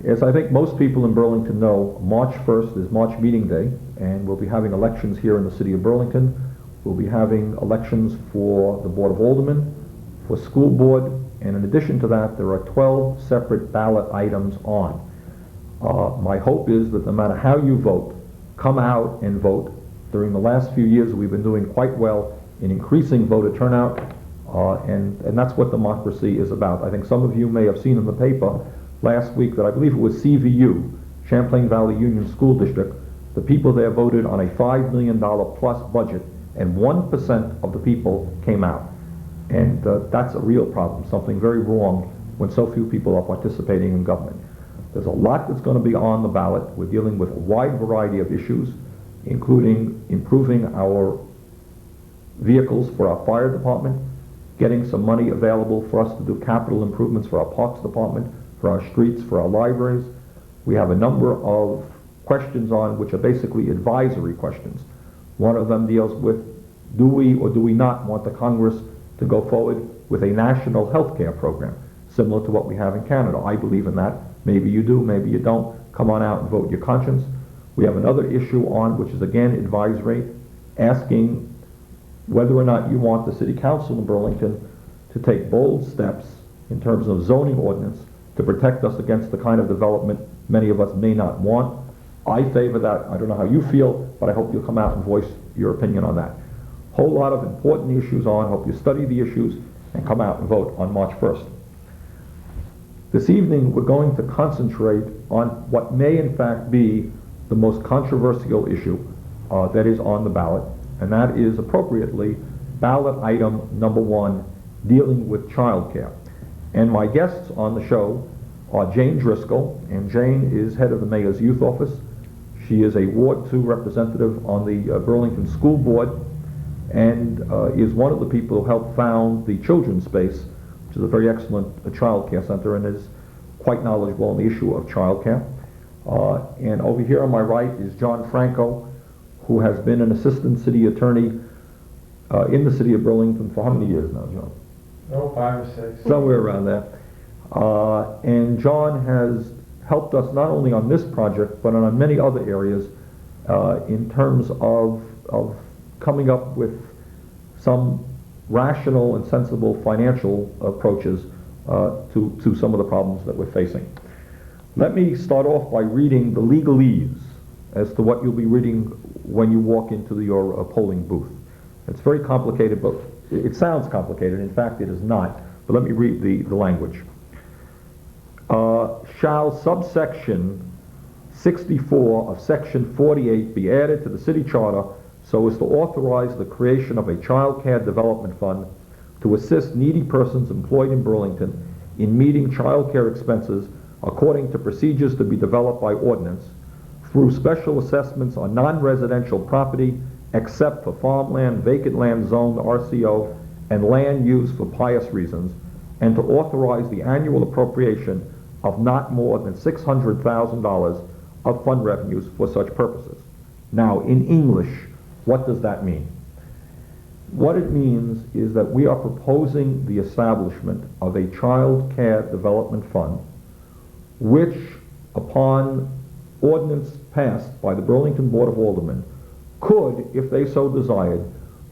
As I think most people in Burlington know, March 1st is March meeting day, and we'll be having elections here in the city of Burlington. We'll be having elections for the Board of Aldermen, for school board, and in addition to that, there are 12 separate ballot items on. My hope is that no matter how you vote, come out and vote. During the last few years, we've been doing quite well in increasing voter turnout, and that's what democracy is about. I think some of you may have seen in the paper last week that I believe it was CVU, Champlain Valley Union School District, the people there voted on a $5 million plus budget, and 1% of the people came out. And that's a real problem, something very wrong when so few people are participating in government. There's a lot that's going to be on the ballot. We're dealing with a wide variety of issues, including improving our vehicles for our fire department, getting some money available for us to do capital improvements for our parks department, for our streets, for our libraries. We have a number of questions on which are basically advisory questions. One of them deals with, do we or do we not want the Congress to go forward with a national health care program, similar to what we have in Canada? I believe in that. Maybe you do, maybe you don't. Come on out and vote your conscience. We have another issue on, which is again advisory, asking whether or not you want the City Council in Burlington to take bold steps in terms of zoning ordinance to protect us against the kind of development many of us may not want. I favor that. I don't know how you feel, but I hope you'll come out and voice your opinion on that. Whole lot of important issues on. Hope you study the issues and come out and vote on March 1st. This evening, we're going to concentrate on what may in fact be the most controversial issue that is on the ballot, and that is appropriately ballot item number 1, dealing with child care. And my guests on the show are Jane Driscoll, and Jane is head of the Mayor's Youth Office. She is a Ward 2 representative on the Burlington School Board, and is one of the people who helped found the Children's Space, which is a very excellent child care center, and is quite knowledgeable on the issue of child care. And over here on my right is John Franco, who has been an assistant city attorney in the city of Burlington for how many years now, John? Oh, 5 or 6. Somewhere around there. And John has helped us not only on this project, but on many other areas in terms of coming up with some rational and sensible financial approaches to some of the problems that we're facing. Let me start off by reading the legalese as to what you'll be reading when you walk into your polling booth. It's very complicated, but it sounds complicated. In fact, it is not. But let me read the language. Shall subsection 64 of section 48 be added to the city charter so as to authorize the creation of a child care development fund to assist needy persons employed in Burlington in meeting child care expenses according to procedures to be developed by ordinance through special assessments on non-residential property except for farmland, vacant land zoned RCO, and land used for pious reasons, and to authorize the annual appropriation of not more than $600,000 of fund revenues for such purposes. Now, in English, what does that mean? What it means is that we are proposing the establishment of a child care development fund, which, upon ordinance passed by the Burlington Board of Aldermen, could, if they so desired,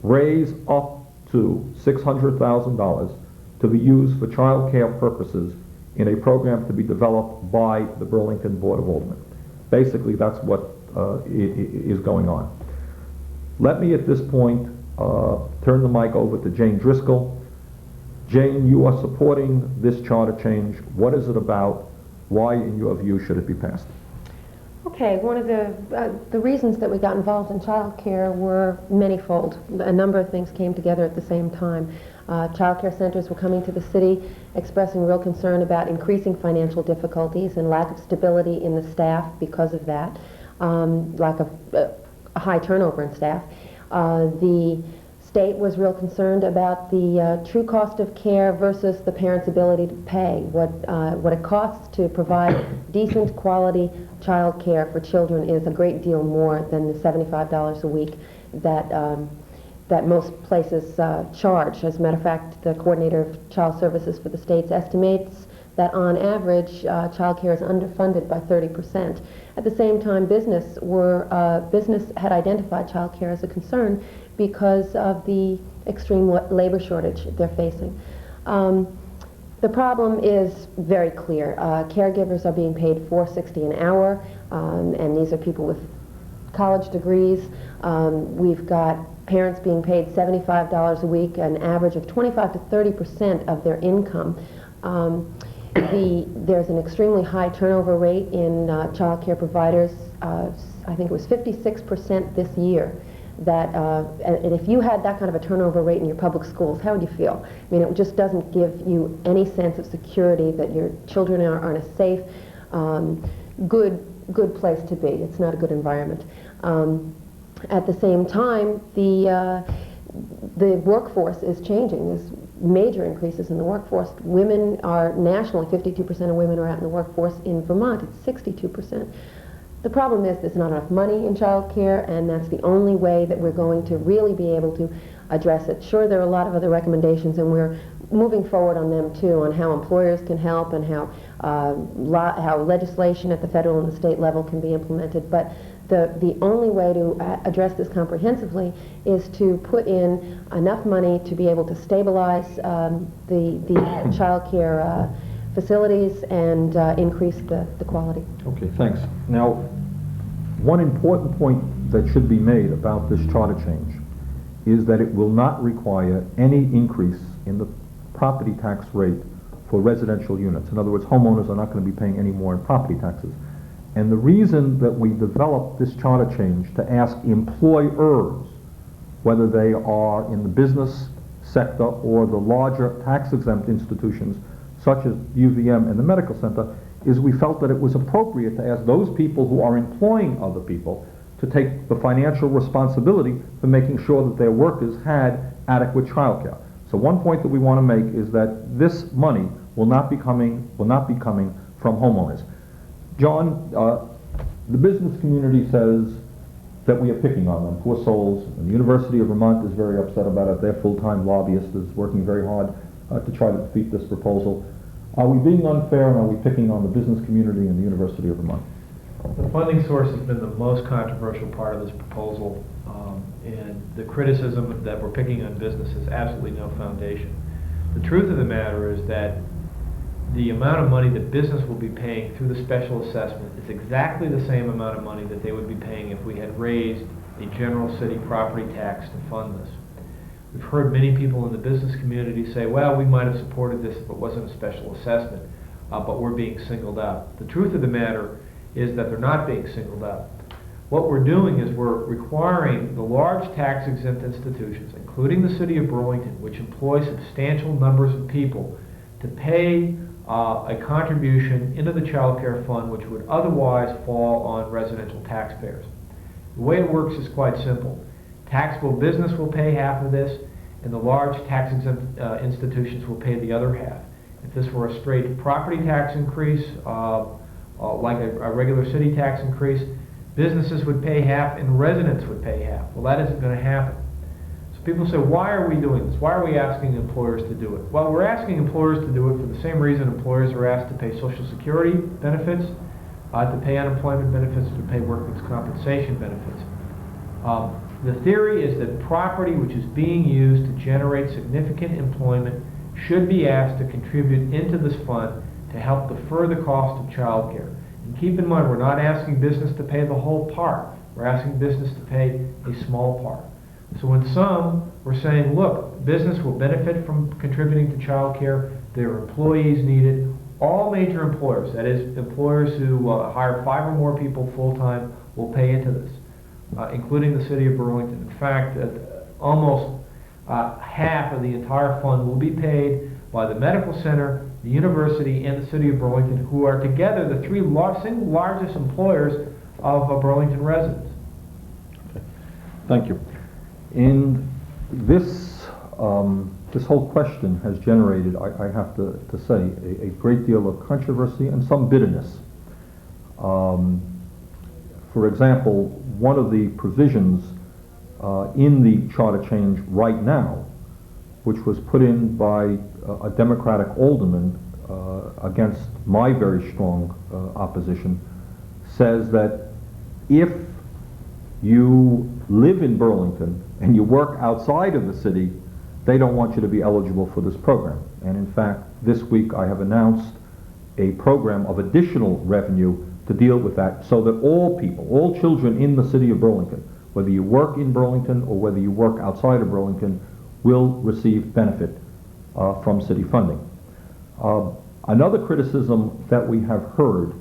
raise up to $600,000 to be used for child care purposes in a program to be developed by the Burlington Board of Aldermen. Basically, that's what is going on. Let me at this point turn the mic over to Jane Driscoll. Jane, you are supporting this charter change. What is it about? Why, in your view, should it be passed? Okay, one of the reasons that we got involved in child care were manyfold. A number of things came together at the same time. Child care centers were coming to the city expressing real concern about increasing financial difficulties and lack of stability in the staff because of that, lack of a high turnover in staff. The state was real concerned about the true cost of care versus the parents' ability to pay, what it costs to provide decent quality child care for children is a great deal more than the $75 a week that most places charge. As a matter of fact, the coordinator of child services for the states estimates that on average child care is underfunded by 30%. At the same time, business had identified child care as a concern because of the extreme labor shortage they're facing. The problem is very clear. Caregivers are being paid $4.60 an hour, and these are people with college degrees. We've got parents being paid $75 a week, an average of 25 to 30% of their income. There's an extremely high turnover rate in child care providers. I think it was 56% this year. And if you had that kind of a turnover rate in your public schools, how would you feel? I mean, it just doesn't give you any sense of security that your children are in a safe, good place to be. It's not a good environment. At the same time, the workforce is changing. There's major increases in the workforce. Women are nationally, 52% of women are out in the workforce. In Vermont, it's 62%. The problem is there's not enough money in child care, and that's the only way that we're going to really be able to address it. Sure, there are a lot of other recommendations, and we're moving forward on them too, on how employers can help and how legislation at the federal and the state level can be implemented. But the only way to address this comprehensively is to put in enough money to be able to stabilize the child care facilities and increase the quality. Okay, thanks. Now, one important point that should be made about this charter change is that it will not require any increase in the property tax rate for residential units. In other words, homeowners are not going to be paying any more in property taxes. And the reason that we developed this charter change to ask employers, whether they are in the business sector or the larger tax-exempt institutions, such as UVM and the medical center, is we felt that it was appropriate to ask those people who are employing other people to take the financial responsibility for making sure that their workers had adequate child care. So one point that we want to make is that this money will not be coming from homeowners. John, the business community says that we are picking on them, poor souls, and the University of Vermont is very upset about it. Their full-time lobbyist is working very hard to try to defeat this proposal. Are we being unfair, and are we picking on the business community and the University of Vermont? The funding source has been the most controversial part of this proposal, and the criticism that we're picking on business has absolutely no foundation. The truth of the matter is that the amount of money that business will be paying through the special assessment is exactly the same amount of money that they would be paying if we had raised a general city property tax to fund this. We've heard many people in the business community say, well, we might have supported this if it wasn't a special assessment, but we're being singled out. The truth of the matter is that they're not being singled out. What we're doing is we're requiring the large tax-exempt institutions, including the City of Burlington, which employ substantial numbers of people, to pay a contribution into the child care fund which would otherwise fall on residential taxpayers. The way it works is quite simple. Taxable business will pay half of this, and the large tax-exempt institutions will pay the other half. If this were a straight property tax increase, like a regular city tax increase, businesses would pay half and residents would pay half. Well, that isn't going to happen. So people say, why are we doing this? Why are we asking employers to do it? Well, we're asking employers to do it for the same reason employers are asked to pay Social Security benefits, to pay unemployment benefits, to pay workers' compensation benefits. The theory is that property which is being used to generate significant employment should be asked to contribute into this fund to help defer the cost of child care. And keep in mind, we're not asking business to pay the whole part. We're asking business to pay a small part. So in sum, we're saying, look, business will benefit from contributing to child care. Their employees need it. All major employers, that is, employers who hire 5 or more people full-time, will pay into this, including the City of Burlington. In fact, almost half of the entire fund will be paid by the medical center, the university, and the City of Burlington, who are together the 3 single largest employers of Burlington residents. Okay. Thank you. And this whole question has generated, I have to say, a great deal of controversy and some bitterness. For example, one of the provisions in the charter change right now, which was put in by a Democratic alderman against my very strong opposition, says that if you live in Burlington and you work outside of the city, they don't want you to be eligible for this program. And in fact, this week I have announced a program of additional revenue to deal with that, so that all people, all children in the city of Burlington, whether you work in Burlington or whether you work outside of Burlington, will receive benefit from city funding. Another criticism that we have heard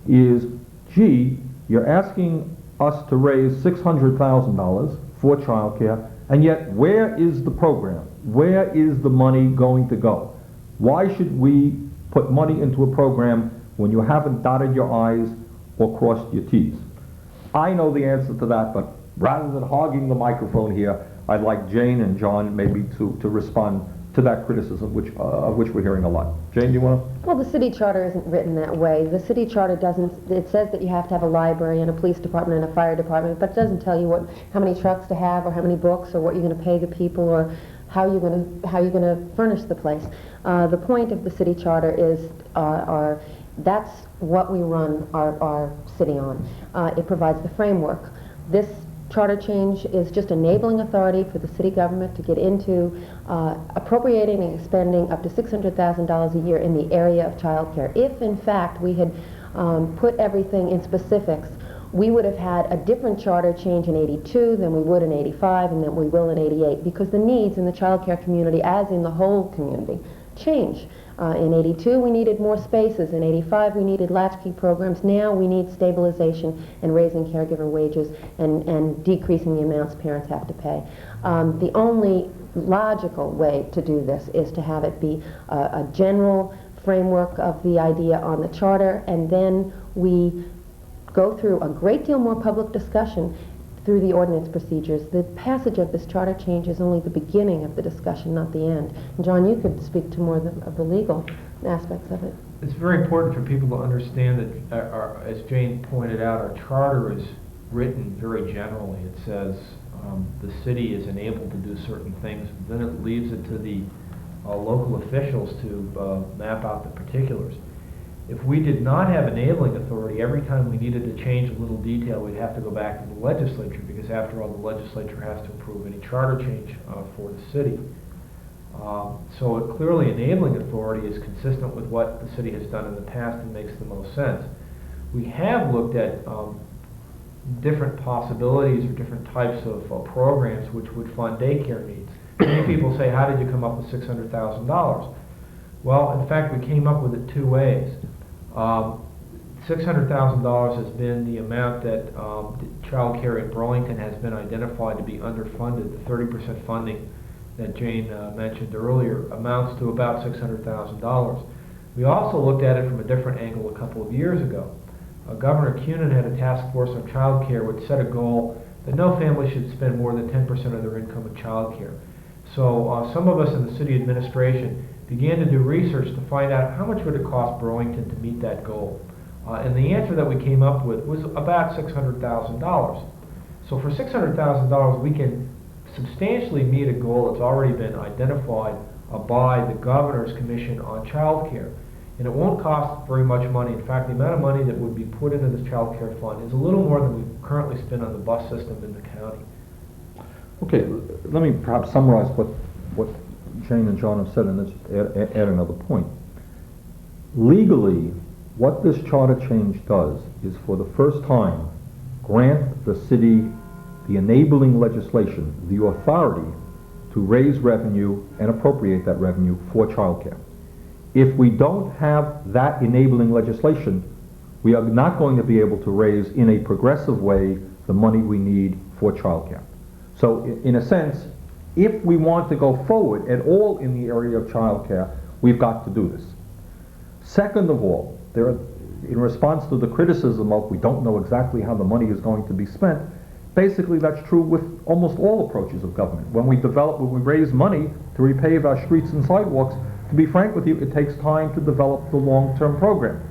is, gee, you're asking us to raise $600,000 for childcare, and yet where is the program? Where is the money going to go? Why should we put money into a program when you haven't dotted your I's or crossed your T's? I know the answer to that, but rather than hogging the microphone here, I'd like Jane and John maybe to respond to that criticism, of which we're hearing a lot. Jane, do you want to? Well, the city charter isn't written that way. The city charter doesn't, it says that you have to have a library and a police department and a fire department, but it doesn't tell you how many trucks to have or how many books or what you're going to pay the people or how you're going to furnish the place. The point of the city charter is that's what we run our city on. It provides the framework. This charter change is just enabling authority for the city government to get into appropriating and expending up to $600,000 a year in the area of child care. If, in fact, we had put everything in specifics, we would have had a different charter change in '82 than we would in '85 and than we will in '88, because the needs in the child care community, as in the whole community, change. In '82 we needed more spaces. In '85 we needed latchkey programs. Now we need stabilization and raising caregiver wages and decreasing the amounts parents have to pay. The only logical way to do this is to have it be a general framework of the idea on the charter, and then we go through a great deal more public discussion through the ordinance procedures. The passage of this charter change is only the beginning of the discussion, not the end. And John, you could speak to more of the legal aspects of it. It's very important for people to understand that, as Jane pointed out, our charter is written very generally. It says the city is enabled to do certain things. Then it leaves it to the local officials to map out the particulars. If we did not have enabling authority, every time we needed to change a little detail, we'd have to go back to the legislature, because after all, the legislature has to approve any charter change for the city. So clearly enabling authority is consistent with what the city has done in the past and makes the most sense. We have looked at different possibilities or different types of programs which would fund daycare needs. Many people say, how did you come up with $600,000? Well, in fact, we came up with it two ways. $600,000 has been the amount that child care in Burlington has been identified to be underfunded. The 30% funding that Jane mentioned earlier amounts to about $600,000. We also looked at it from a different angle a couple of years ago. Governor Cunin had a task force on child care which set a goal that no family should spend more than 10% of their income on child care. So some of us in the city administration began to do research to find out how much would it cost Burlington to meet that goal. And the answer that we came up with was about $600,000. So for $600,000 we can substantially meet a goal that's already been identified by the Governor's Commission on Child Care. And it won't cost very much money. In fact, the amount of money that would be put into this child care fund is a little more than we currently spend on the bus system in the county. Okay, let me perhaps summarize what Jane and John have said, and let's add another point. Legally, what this charter change does is, for the first time, grant the city the enabling legislation, the authority to raise revenue and appropriate that revenue for childcare. If we don't have that enabling legislation, we are not going to be able to raise in a progressive way the money we need for childcare. So in a sense, if we want to go forward at all in the area of childcare, we've got to do this. Second of all, in response to the criticism of we don't know exactly how the money is going to be spent, basically that's true with almost all approaches of government. When we raise money to repave our streets and sidewalks, to be frank with you, it takes time to develop the long-term program.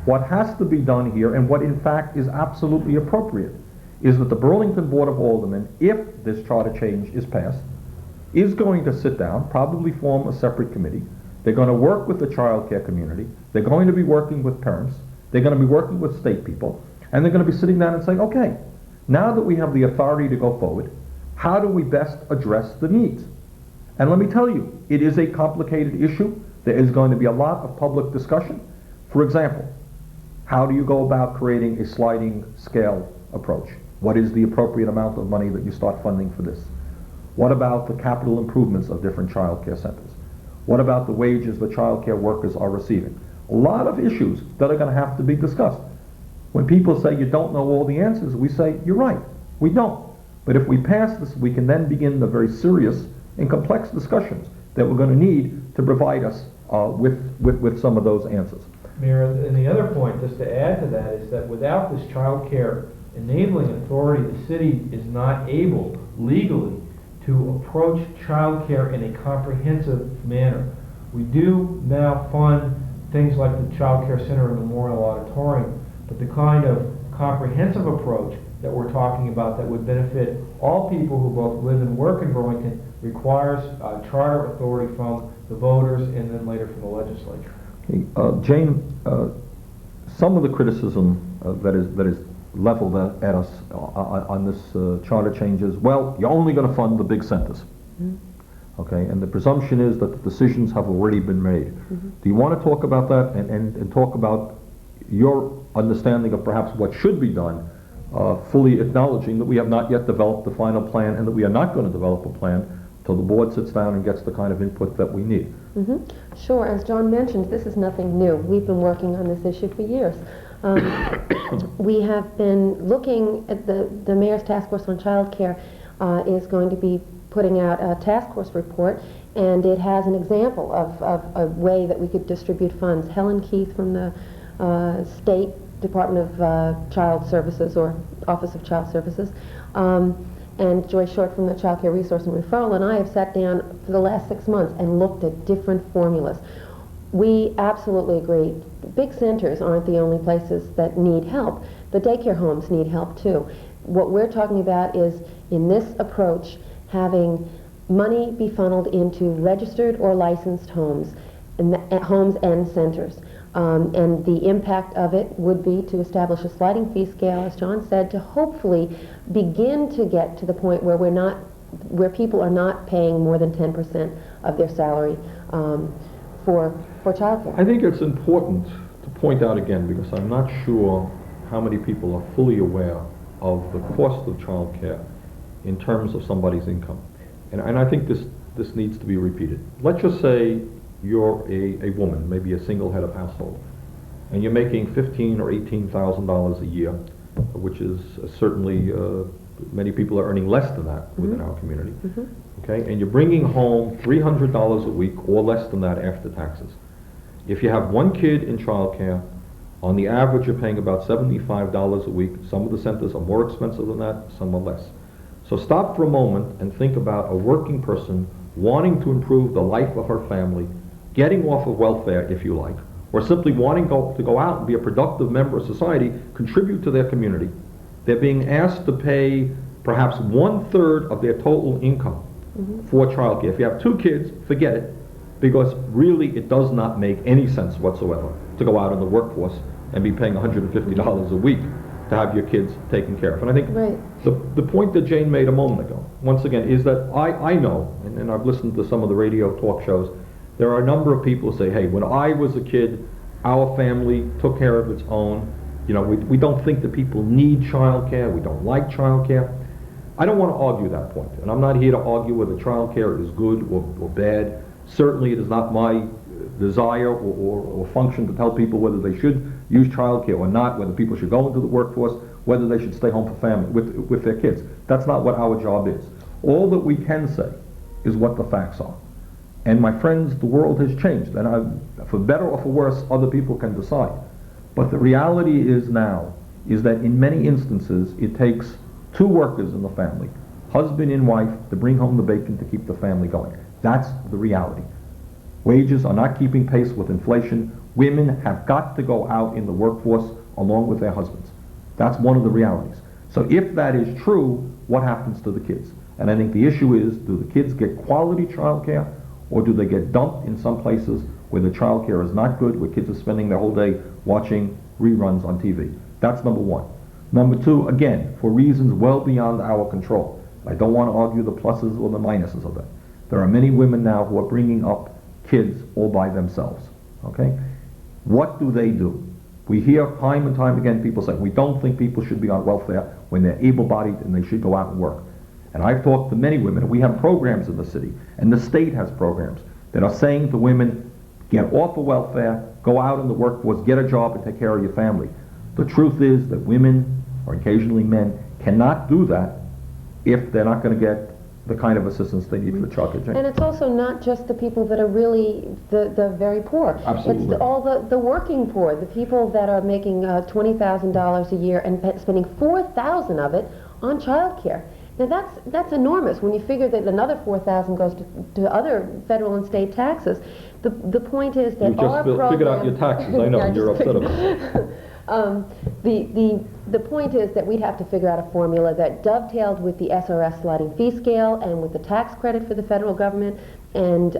What has to be done here, and what in fact is absolutely appropriate, is that the Burlington Board of Aldermen, if this charter change is passed, is going to sit down, probably form a separate committee, They're going to work with the child care community. They're going to be working with parents. They're going to be working with state people. And they're going to be sitting down and saying, okay, now that we have the authority to go forward, how do we best address the needs? And let me tell you, it is a complicated issue. There is going to be a lot of public discussion. For example, how do you go about creating a sliding scale approach? What is the appropriate amount of money that you start funding for this? What about the capital improvements of different child care centers? What about the wages that child care workers are receiving? A lot of issues that are going to have to be discussed. When people say you don't know all the answers, we say, you're right, we don't. But if we pass this, we can then begin the very serious and complex discussions that we're going to need to provide us with some of those answers. Mayor, and the other point, just to add to that, is that without this child care enabling authority, the city is not able legally to approach child care in a comprehensive manner. We do now fund things like the Child Care Center and Memorial Auditorium, but the kind of comprehensive approach that we're talking about that would benefit all people who both live and work in Burlington requires charter authority from the voters and then later from the legislature. Jane, some of the criticism that is leveled at us on this charter changes, well, you're only going to fund the big centers. Mm-hmm. Okay, and the presumption is that the decisions have already been made. Mm-hmm. Do you want to talk about that and talk about your understanding of perhaps what should be done, fully acknowledging that we have not yet developed the final plan and that we are not going to develop a plan till the board sits down and gets the kind of input that we need? Mm-hmm. Sure, as John mentioned, this is nothing new. We've been working on this issue for years. We have been looking at the Mayor's Task Force on Child Care is going to be putting out a task force report, and it has an example of a way that we could distribute funds. Helen Keith from the State Department of Child Services, or Office of Child Services, and Joy Short from the Child Care Resource and Referral, and I have sat down for the last 6 months and looked at different formulas. We absolutely agree. Big centers aren't the only places that need help. The daycare homes need help too. What we're talking about is, in this approach, having money be funneled into registered or licensed homes, homes and centers. And the impact of it would be to establish a sliding fee scale, as John said, to hopefully begin to get to the point where where people are not paying more than 10% of their salary for child care. I think it's important to point out again, because I'm not sure how many people are fully aware of the cost of child care in terms of somebody's income. And I think this needs to be repeated. Let's just say you're a woman, maybe a single head of household, and you're making $15,000 or $18,000 a year, which is certainly many people are earning less than that within our community. Mm-hmm. Okay, and you're bringing home $300 a week or less than that after taxes. If you have one kid in child care, on the average you're paying about $75 a week. Some of the centers are more expensive than that, some are less. So stop for a moment and think about a working person wanting to improve the life of her family, getting off of welfare, if you like, or simply wanting to go out and be a productive member of society, contribute to their community. They're being asked to pay perhaps 1/3 of their total income for childcare. If you have 2 kids, forget it, because really it does not make any sense whatsoever to go out in the workforce and be paying $150 a week to have your kids taken care of. And I think the point that Jane made a moment ago, once again, is that I know, and I've listened to some of the radio talk shows, there are a number of people who say, hey, when I was a kid, our family took care of its own. You know, we don't think that people need child care. We don't like child care. I don't want to argue that point, and I'm not here to argue whether child care is good or bad. Certainly it is not my desire or function to tell people whether they should use child care or not, whether people should go into the workforce, whether they should stay home for family with their kids. That's not what our job is. All that we can say is what the facts are. And my friends, the world has changed, and for better or for worse, other people can decide. But the reality is now is that in many instances it takes 2 workers in the family, husband and wife, to bring home the bacon to keep the family going. That's the reality. Wages are not keeping pace with inflation. Women have got to go out in the workforce along with their husbands. That's one of the realities. So if that is true, what happens to the kids? And I think the issue is, do the kids get quality child care, or do they get dumped in some places where the child care is not good, where kids are spending their whole day watching reruns on TV? That's number one. Number two, again, for reasons well beyond our control. I don't want to argue the pluses or the minuses of it. There are many women now who are bringing up kids all by themselves. Okay? What do they do? We hear time and time again people say, we don't think people should be on welfare when they're able-bodied and they should go out and work. And I've talked to many women, and we have programs in the city, and the state has programs that are saying to women, get off of welfare, go out in the workforce, get a job and take care of your family. The truth is that women, or occasionally men, cannot do that if they're not going to get the kind of assistance they need for the child care. And it's also not just the people that are really the very poor. Absolutely. It's all the working poor, the people that are making $20,000 a year and spending $4,000 of it on child care. Now that's enormous when you figure that another $4,000 goes to other federal and state taxes. The point is that you just figured out your taxes. I know, Yeah, you're upset about it. The point is that we'd have to figure out a formula that dovetailed with the SRS sliding fee scale and with the tax credit for the federal government and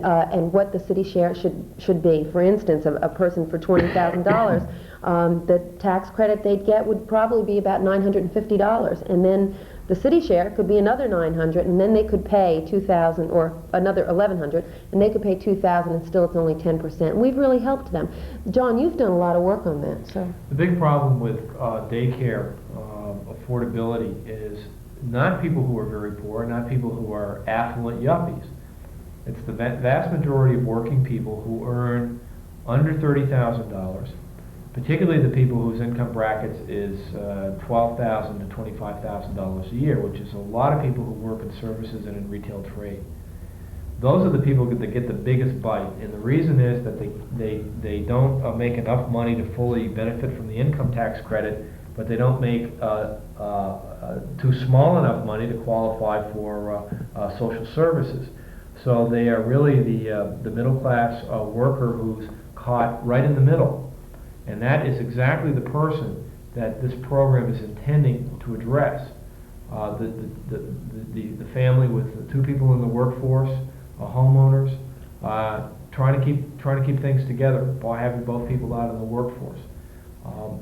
what the city share should be. For instance, a person for $20,000, the tax credit they'd get would probably be about $950, and then the city share could be another $900, and then they could pay $2,000 or another $1,100, and they could pay $2,000, and still it's only 10%. And we've really helped them. John, you've done a lot of work on that. So the big problem with daycare affordability is not people who are very poor, not people who are affluent yuppies. It's the vast majority of working people who earn under $30,000. Particularly the people whose income brackets is $12,000 to $25,000 a year, which is a lot of people who work in services and in retail trade. Those are the people that get the biggest bite, and the reason is that they don't make enough money to fully benefit from the income tax credit, but they don't make too small enough money to qualify for social services. So they are really the middle class worker who's caught right in the middle. And that is exactly the person that this program is intending to address. The family with the two people in the workforce, homeowners, trying to keep things together by having both people out in the workforce.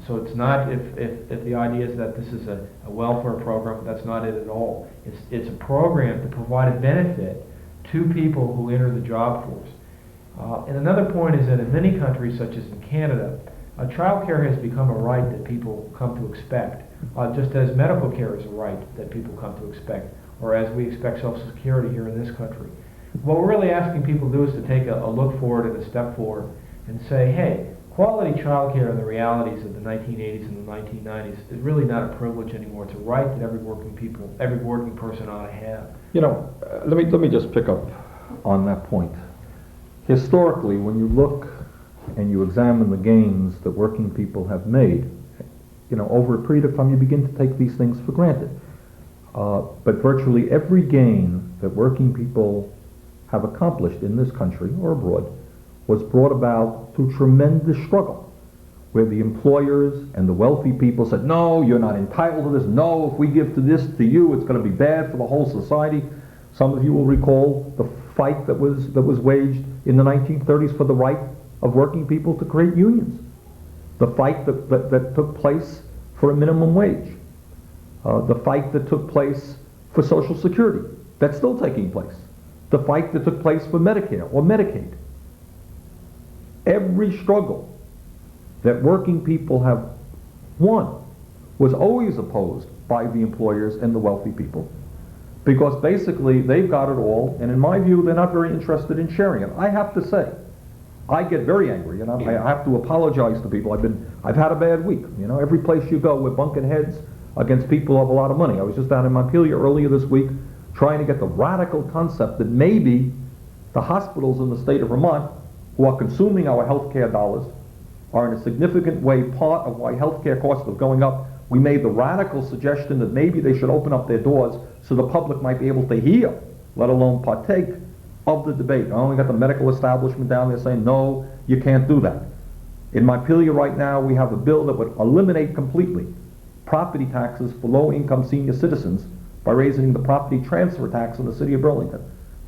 So it's not if the idea is that this is a welfare program, that's not it at all. It's a program to provide a benefit to people who enter the job force. And another point is that in many countries, such as in Canada, child care has become a right that people come to expect, just as medical care is a right that people come to expect, or as we expect Social Security here in this country. What we're really asking people to do is to take a look forward and a step forward and say, hey, quality child care in the realities of the 1980s and the 1990s is really not a privilege anymore. It's a right that every working person ought to have. You know, let me just pick up on that point. Historically, when you look and you examine the gains that working people have made, you know, over a period of time you begin to take these things for granted. But virtually every gain that working people have accomplished in this country or abroad was brought about through tremendous struggle, where the employers and the wealthy people said, no, you're not entitled to this. No, if we give to you, it's going to be bad for the whole society. Some of you will recall the fight that was waged in the 1930s for the right of working people to create unions. The fight that took place for a minimum wage. The fight that took place for Social Security. That's still taking place. The fight that took place for Medicare or Medicaid. Every struggle that working people have won was always opposed by the employers and the wealthy people, because basically they've got it all, and in my view they're not very interested in sharing it. I have to say, I get very angry, and I have to apologize to people. I've had a bad week. You know, every place you go, we're bunking heads against people who have a lot of money. I was just down in Montpelier earlier this week trying to get the radical concept that maybe the hospitals in the state of Vermont, who are consuming our health care dollars, are in a significant way part of why health care costs are going up. We made the radical suggestion that maybe they should open up their doors so the public might be able to hear, let alone partake of the debate. I only got the medical establishment down there saying, no, you can't do that. In Montpelier right now, we have a bill that would eliminate completely property taxes for low-income senior citizens by raising the property transfer tax in the city of Burlington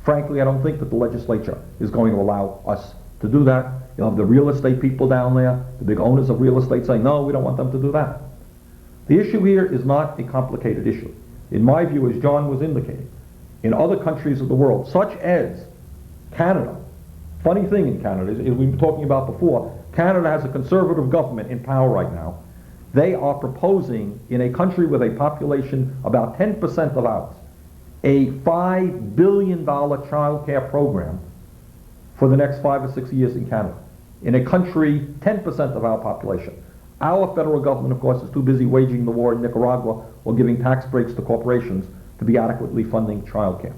Frankly, I don't think that the legislature is going to allow us to do that. You'll have the real estate people down there, the big owners of real estate saying, no, we don't want them to do that. The issue here is not a complicated issue. In my view, as John was indicating, in other countries of the world, such as Canada, funny thing in Canada, is we've been talking about before, Canada has a conservative government in power right now. They are proposing, in a country with a population about 10% of ours, a $5 billion child care program for the next 5 or 6 years in Canada. In a country, 10% of our population. Our federal government, of course, is too busy waging the war in Nicaragua or giving tax breaks to corporations to be adequately funding child care.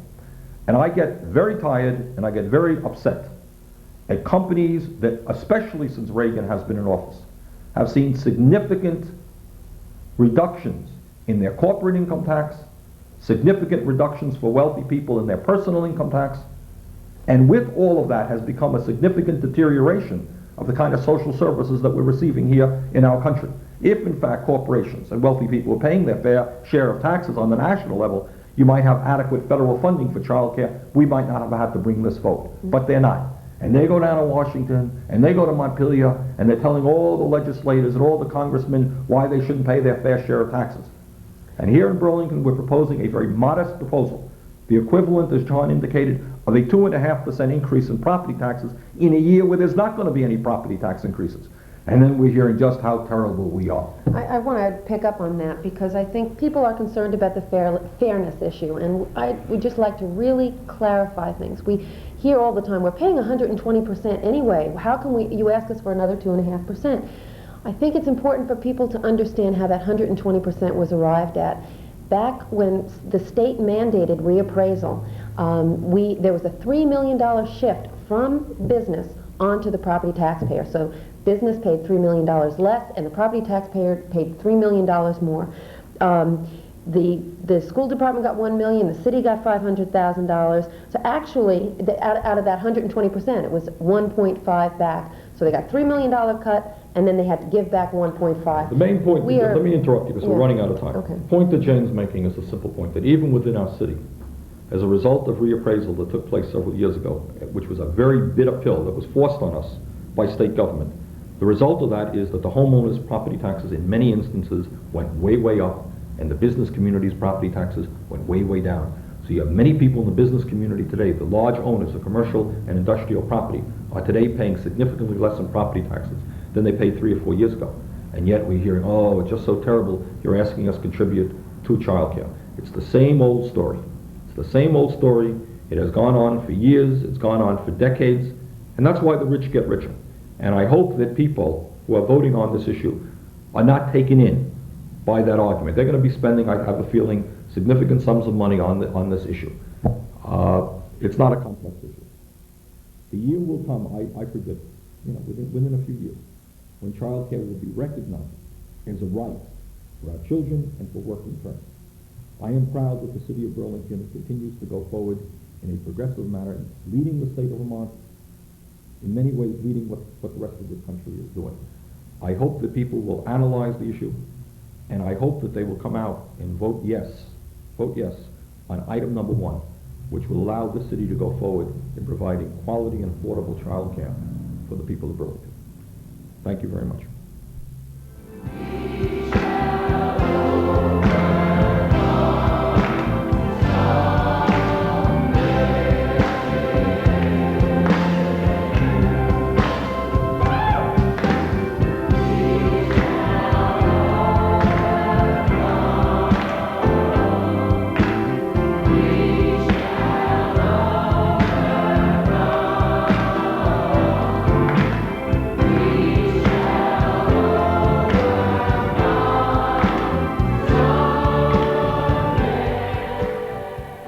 And I get very tired and I get very upset at companies that, especially since Reagan has been in office, have seen significant reductions in their corporate income tax, significant reductions for wealthy people in their personal income tax, and with all of that has become a significant deterioration of the kind of social services that we're receiving here in our country. If, in fact, corporations and wealthy people are paying their fair share of taxes on the national level, you might have adequate federal funding for child care. We might not have had to bring this vote, but they're not. And they go down to Washington, and they go to Montpelier, and they're telling all the legislators and all the congressmen why they shouldn't pay their fair share of taxes. And here in Burlington, we're proposing a very modest proposal, the equivalent, as John indicated, of a 2.5% increase in property taxes in a year where there's not going to be any property tax increases. And then we're hearing just how terrible we are. I want to pick up on that because I think people are concerned about the fairness issue, and I would just like to really clarify things. We hear all the time, we're paying 120% anyway. How can you ask us for another 2.5%? I think it's important for people to understand how that 120% was arrived at. Back when the state mandated reappraisal, there was a $3 million shift from business onto the property taxpayer. So business paid $3 million less, and the property taxpayer paid $3 million more. The school department got $1 million, the city got $500,000. So actually, out of that 120%, it was 1.5 back. So they got $3 million cut, and then they had to give back 1.5. The main point, let me interrupt you because we're running out of time. Okay. The point that Jen's making is a simple point, that even within our city, as a result of reappraisal that took place several years ago, which was a very bitter pill that was forced on us by state government, the result of that is that the homeowners' property taxes in many instances went way, way up, and the business community's property taxes went way, way down. So you have many people in the business community today, the large owners of commercial and industrial property, are today paying significantly less in property taxes than they paid 3 or 4 years ago. And yet we're hearing, oh, it's just so terrible, you're asking us to contribute to child care. It's the same old story. It's the same old story. It has gone on for years, it's gone on for decades, and that's why the rich get richer. And I hope that people who are voting on this issue are not taken in by that argument. They're going to be spending, I have a feeling, significant sums of money on this issue. It's not a complex issue. The year will come, I predict, within a few years, when child care will be recognized as a right for our children and for working parents. I am proud that the city of Burlington continues to go forward in a progressive manner, leading the state of Vermont, in many ways leading what the rest of this country is doing. I hope that people will analyze the issue, and I hope that they will come out and vote yes on item number 1, which will allow this city to go forward in providing quality and affordable child care for the people of Burlington. Thank you very much.